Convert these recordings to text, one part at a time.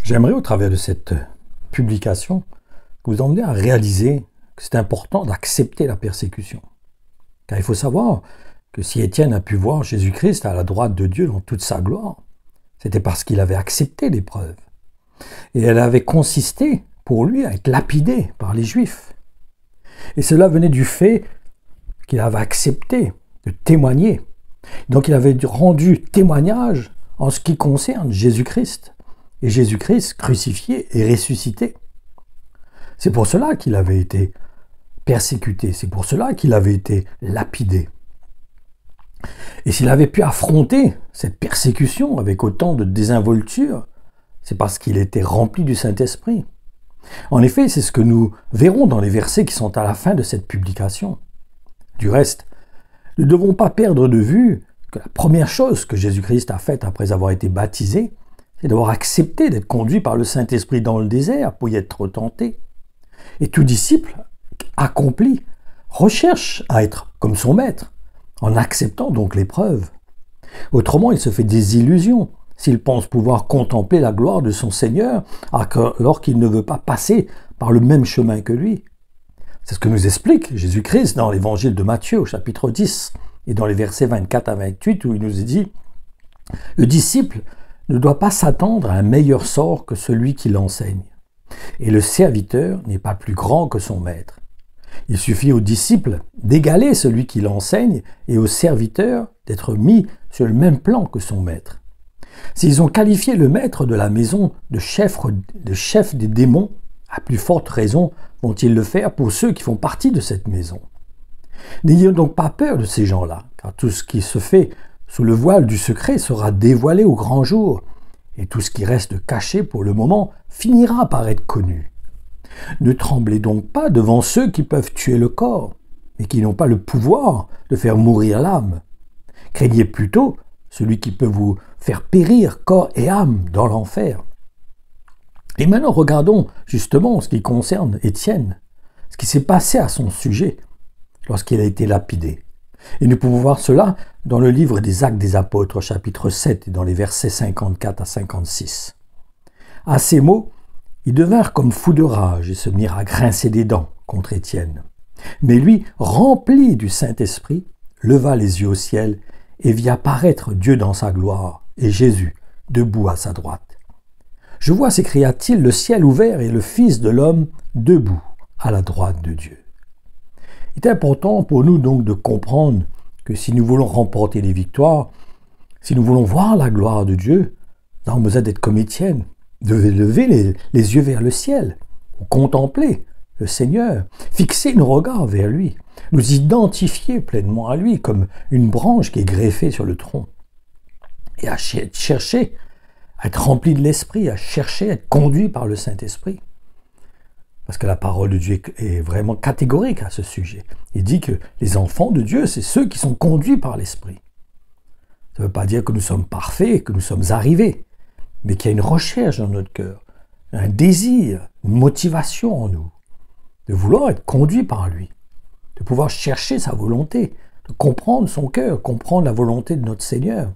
J'aimerais, au travers de cette publication, vous emmener à réaliser que c'est important d'accepter la persécution. Car il faut savoir que si Étienne a pu voir Jésus-Christ à la droite de Dieu dans toute sa gloire, c'était parce qu'il avait accepté l'épreuve. Et elle avait consisté pour lui à être lapidé par les Juifs. Et cela venait du fait qu'il avait accepté de témoigner. Donc il avait rendu témoignage en ce qui concerne Jésus-Christ. Et Jésus-Christ crucifié et ressuscité. C'est pour cela qu'il avait été persécuté, c'est pour cela qu'il avait été lapidé. Et s'il avait pu affronter cette persécution avec autant de désinvolture, c'est parce qu'il était rempli du Saint-Esprit. En effet, c'est ce que nous verrons dans les versets qui sont à la fin de cette publication. Du reste, nous ne devons pas perdre de vue que la première chose que Jésus-Christ a faite après avoir été baptisé, c'est d'avoir accepté d'être conduit par le Saint-Esprit dans le désert pour y être tenté. Et tout disciple accompli recherche à être comme son maître, en acceptant donc l'épreuve. Autrement, il se fait des illusions s'il pense pouvoir contempler la gloire de son Seigneur alors qu'il ne veut pas passer par le même chemin que lui. C'est ce que nous explique Jésus-Christ dans l'évangile de Matthieu au chapitre 10 et dans les versets 24 à 28 où il nous est dit « Le disciple ne doit pas s'attendre à un meilleur sort que celui qui l'enseigne. Et le serviteur n'est pas plus grand que son maître. Il suffit au disciple d'égaler celui qui l'enseigne et au serviteur d'être mis sur le même plan que son maître. S'ils ont qualifié le maître de la maison de chef des démons, à plus forte raison vont-ils le faire pour ceux qui font partie de cette maison. N'ayez donc pas peur de ces gens-là, car tout ce qui se fait sous le voile du secret sera dévoilé au grand jour, et tout ce qui reste caché pour le moment finira par être connu. Ne tremblez donc pas devant ceux qui peuvent tuer le corps, mais qui n'ont pas le pouvoir de faire mourir l'âme. Craignez plutôt celui qui peut vous faire périr corps et âme dans l'enfer. Et maintenant regardons justement ce qui concerne Étienne, ce qui s'est passé à son sujet lorsqu'il a été lapidé. Et nous pouvons voir cela dans le livre des Actes des Apôtres, chapitre 7, et dans les versets 54 à 56. À ces mots, ils devinrent comme fous de rage et se mirent à grincer des dents contre Étienne. Mais lui, rempli du Saint-Esprit, leva les yeux au ciel et vit apparaître Dieu dans sa gloire et Jésus debout à sa droite. « Je vois, s'écria-t-il, le ciel ouvert et le Fils de l'homme debout à la droite de Dieu. » Il est important pour nous donc de comprendre que si nous voulons remporter les victoires, si nous voulons voir la gloire de Dieu, nous avons besoin d'être comme Étienne, de lever les yeux vers le ciel, contempler le Seigneur, fixer nos regards vers lui, nous identifier pleinement à lui comme une branche qui est greffée sur le tronc, et à chercher à être rempli de l'Esprit, à chercher à être conduit par le Saint-Esprit. Parce que la parole de Dieu est vraiment catégorique à ce sujet. Il dit que les enfants de Dieu, c'est ceux qui sont conduits par l'Esprit. Ça ne veut pas dire que nous sommes parfaits, que nous sommes arrivés, mais qu'il y a une recherche dans notre cœur, un désir, une motivation en nous, de vouloir être conduit par lui, de pouvoir chercher sa volonté, de comprendre son cœur, comprendre la volonté de notre Seigneur.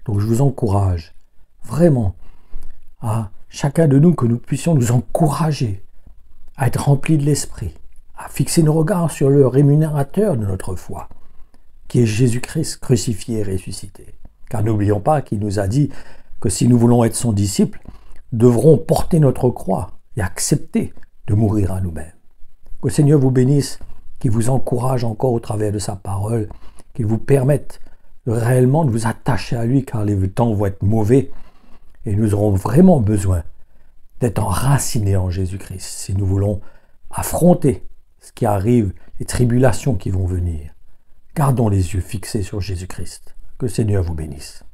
Donc je vous encourage vraiment à chacun de nous que nous puissions nous encourager à être remplis de l'Esprit, à fixer nos regards sur le rémunérateur de notre foi, qui est Jésus-Christ crucifié et ressuscité. Car n'oublions pas qu'il nous a dit que si nous voulons être son disciple, nous devrons porter notre croix et accepter de mourir à nous-mêmes. Que le Seigneur vous bénisse, qu'il vous encourage encore au travers de sa parole, qu'il vous permette réellement de vous attacher à lui, car les temps vont être mauvais et nous aurons vraiment besoin d'être enracinés en Jésus-Christ si nous voulons affronter ce qui arrive, les tribulations qui vont venir. Gardons les yeux fixés sur Jésus-Christ. Que le Seigneur vous bénisse.